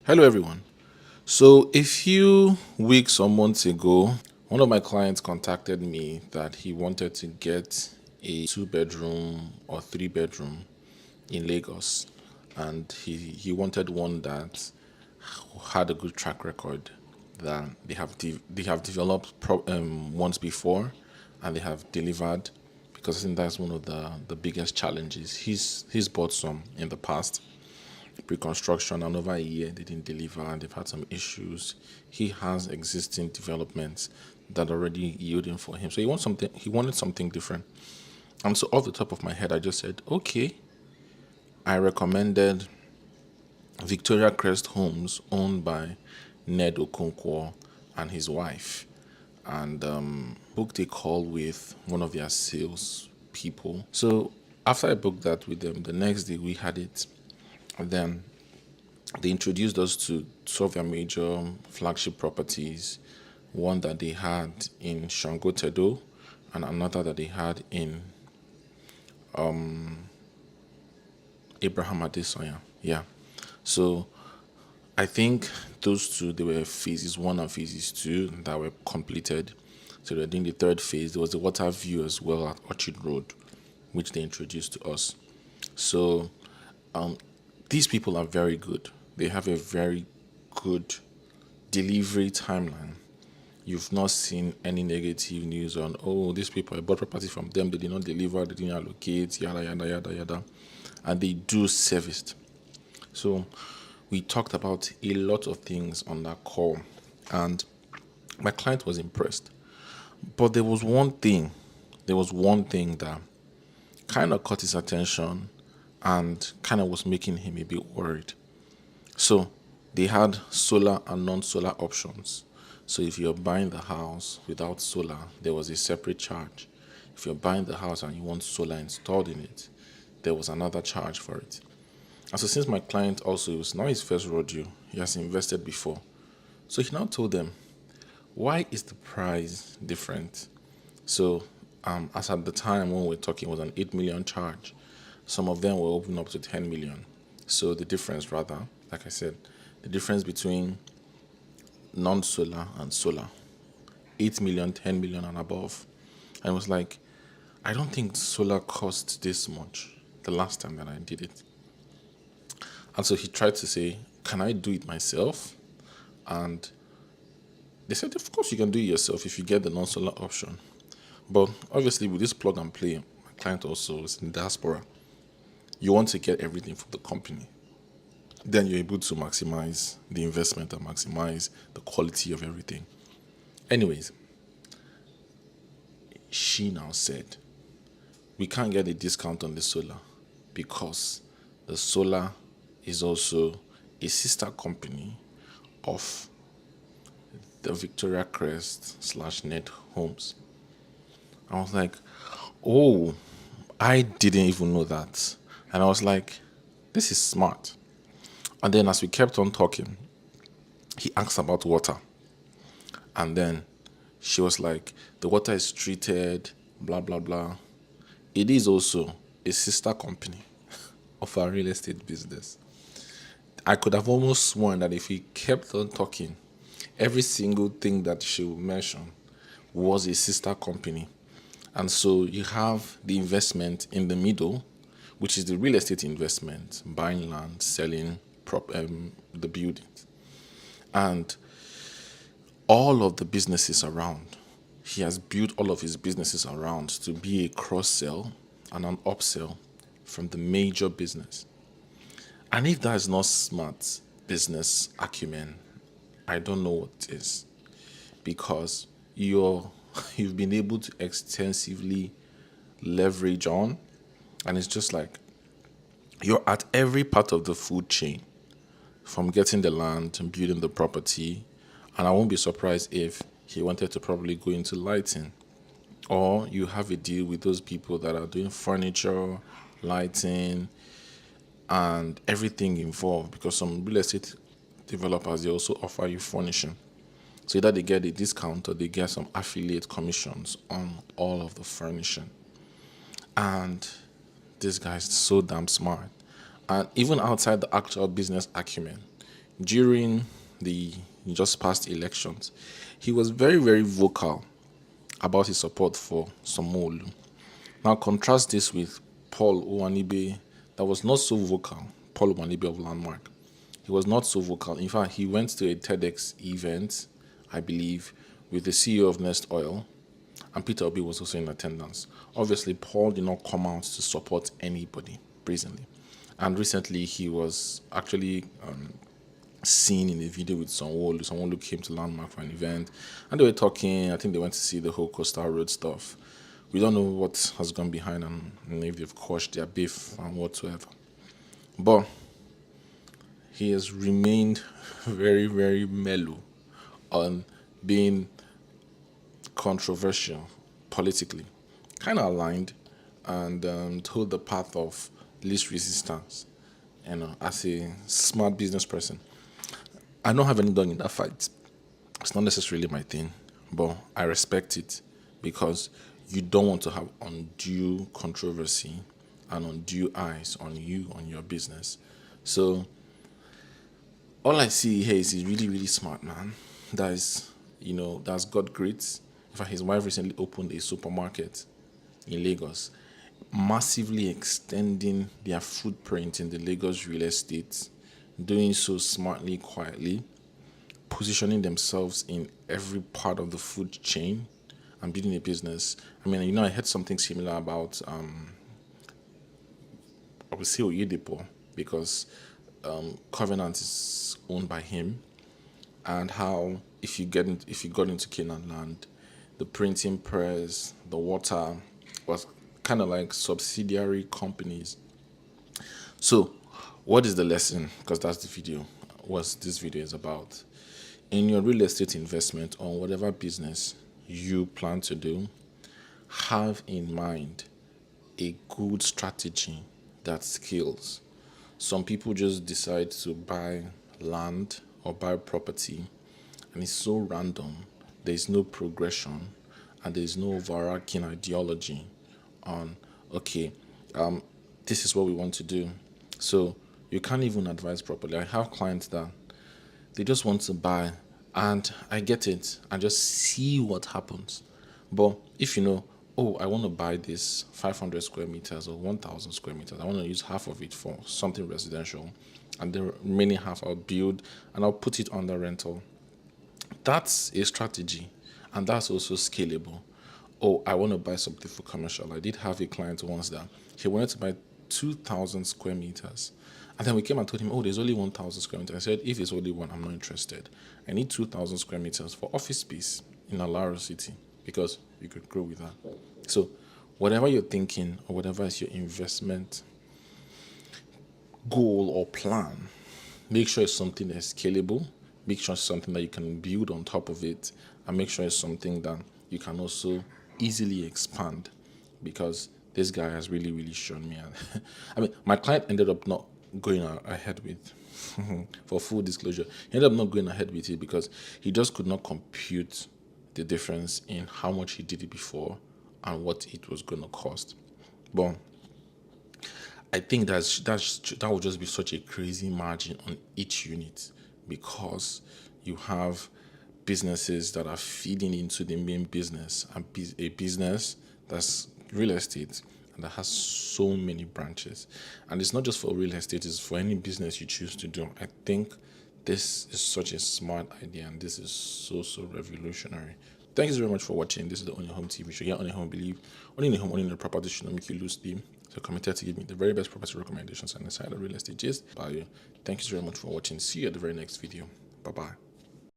Hello, everyone. So, a few weeks or months ago, one of my clients contacted me that he wanted to get a two-bedroom or three-bedroom in Lagos, and he wanted one that had a good track record, that they have developed once before, and they have delivered. Because I think that's one of the biggest challenges. He's bought some in the past, pre-construction, and over a year they didn't deliver and they've had some issues. He has existing developments that are already yielding for him, so he wanted something different. And so off the top of my head I just said, okay. I recommended Victoria Crest Homes, owned by Ned Okonkwo and his wife, and booked a call with one of their sales people. So after I booked that with them, the next day we had it. And then they introduced us to two of their major flagship properties, one that they had in Shangotedo and another that they had in Abraham Adesoya. Yeah. So I think those two, they were phases one and phases two that were completed. So they're doing the third phase. There was the water view as well at Orchard Road, which they introduced to us. So these people are very good. They have a very good delivery timeline. You've not seen any negative news on, oh, these people, I bought property from them, they did not deliver, they didn't allocate, yada, yada, yada, yada. And they do service. So we talked about a lot of things on that call, and my client was impressed. But there was one thing that kind of caught his attention and kind of was making him a bit worried. So they had solar and non-solar options. So if you're buying the house without solar, there was a separate charge. If you're buying the house and you want solar installed in it, there was another charge for it. And so since my client also, it was not his first rodeo, he has invested before. So he now told them, why is the price different? So as at the time when we were talking, it was an 8 million charge. Some of them were open up to 10 million. So the difference, rather, like I said, the difference between non-solar and solar, 8 million, 10 million and above. And I was like, I don't think solar cost this much the last time that I did it. And so he tried to say, can I do it myself? And they said, of course you can do it yourself if you get the non-solar option. But obviously with this plug and play, my client also is in diaspora. You want to get everything from the company. Then you're able to maximize the investment and maximize the quality of everything. Anyways, she now said, we can't get a discount on the solar because the solar is also a sister company of the Victoria Crest / Net Homes. I was like, oh, I didn't even know that. And I was like, this is smart. And then as we kept on talking, he asked about water. And then she was like, the water is treated, blah, blah, blah. It is also a sister company of our real estate business. I could have almost sworn that if he kept on talking, every single thing that she would mention was a sister company. And so you have the investment in the middle, which is the real estate investment, buying land, selling the buildings, and all of the businesses around. He has built all of his businesses around to be a cross-sell and an upsell from the major business. And if that is not smart business acumen, I don't know what is, because you've been able to extensively leverage on, and it's just like you're at every part of the food chain, from getting the land and building the property. And I won't be surprised if he wanted to probably go into lighting, or you have a deal with those people that are doing furniture, lighting, and everything involved, because some real estate developers, they also offer you furnishing. So either they get a discount or they get some affiliate commissions on all of the furnishing. And this guy is so damn smart. And even outside the actual business acumen, during the just past elections, he was very, very vocal about his support for Sanwo-Olu. Now contrast this with Paul Owanibe, that was not so vocal. Paul Owanibe of Landmark. He was not so vocal. In fact, he went to a TEDx event, I believe, with the CEO of Nest Oil, and Peter Obi was also in attendance. Obviously, Paul did not come out to support anybody brazenly. And recently, he was actually seen in a video with Sanwo-Olu. Sanwo-Olu came to Landmark for an event, and they were talking. I think they went to see the whole Coastal Road stuff. We don't know what has gone behind and if they've quashed their beef and whatsoever. But he has remained very, very mellow on being controversial politically, kind of aligned, and told the path of least resistance. As a smart business person, I don't have any dog in that fight. It's not necessarily my thing, but I respect it because you don't want to have undue controversy and undue eyes on you, on your business. So all I see here is he's really, really smart man. That's got grades. In fact, his wife recently opened a supermarket in Lagos, massively extending their footprint in the Lagos real estate, doing so smartly, quietly, positioning themselves in every part of the food chain and building a business. I mean, I heard something similar about I would say Oyedepo, because Covenant is owned by him, and how if you got into Canaan land, the printing press, the water was kind of like subsidiary companies. So, what is the lesson? Because that's the video. What this video is about. In your real estate investment or whatever business you plan to do, have in mind a good strategy that scales. Some people just decide to buy land or buy property, and it's so random. There is no progression, and there is no overarching ideology on, okay, this is what we want to do. So you can't even advise properly. I have clients that they just want to buy, and I get it, and just see what happens. But if I want to buy this 500 square meters or 1,000 square meters, I want to use half of it for something residential, and the remaining half I'll build and I'll put it under rental. That's a strategy, and that's also scalable. Oh, I want to buy something for commercial. I did have a client once that he wanted to buy 2,000 square meters. And then we came and told him, oh, there's only 1,000 square meters. I said, if there's only one, I'm not interested. I need 2,000 square meters for office space in Alaro City, because you could grow with that. So whatever you're thinking or whatever is your investment goal or plan, make sure it's something that's scalable, make sure it's something that you can build on top of it, and make sure it's something that you can also easily expand, because this guy has really, really shown me. I mean, my client ended up not going ahead with, for full disclosure, he ended up not going ahead with it because he just could not compute the difference in how much he did it before and what it was going to cost. But I think that would just be such a crazy margin on each unit, because you have businesses that are feeding into the main business, and a business that's real estate and that has so many branches. And it's not just for real estate, it's for any business you choose to do. I think this is such a smart idea, and this is so revolutionary. Thank you very much for watching. This is the Ownahome TV show. Yeah, Ownahome believe owning a home, owning a property should not make you lose sleep. So committed to give me the very best property recommendations and inside the real estate gist value. Thank you very much for watching. See you at the very next video. Bye bye.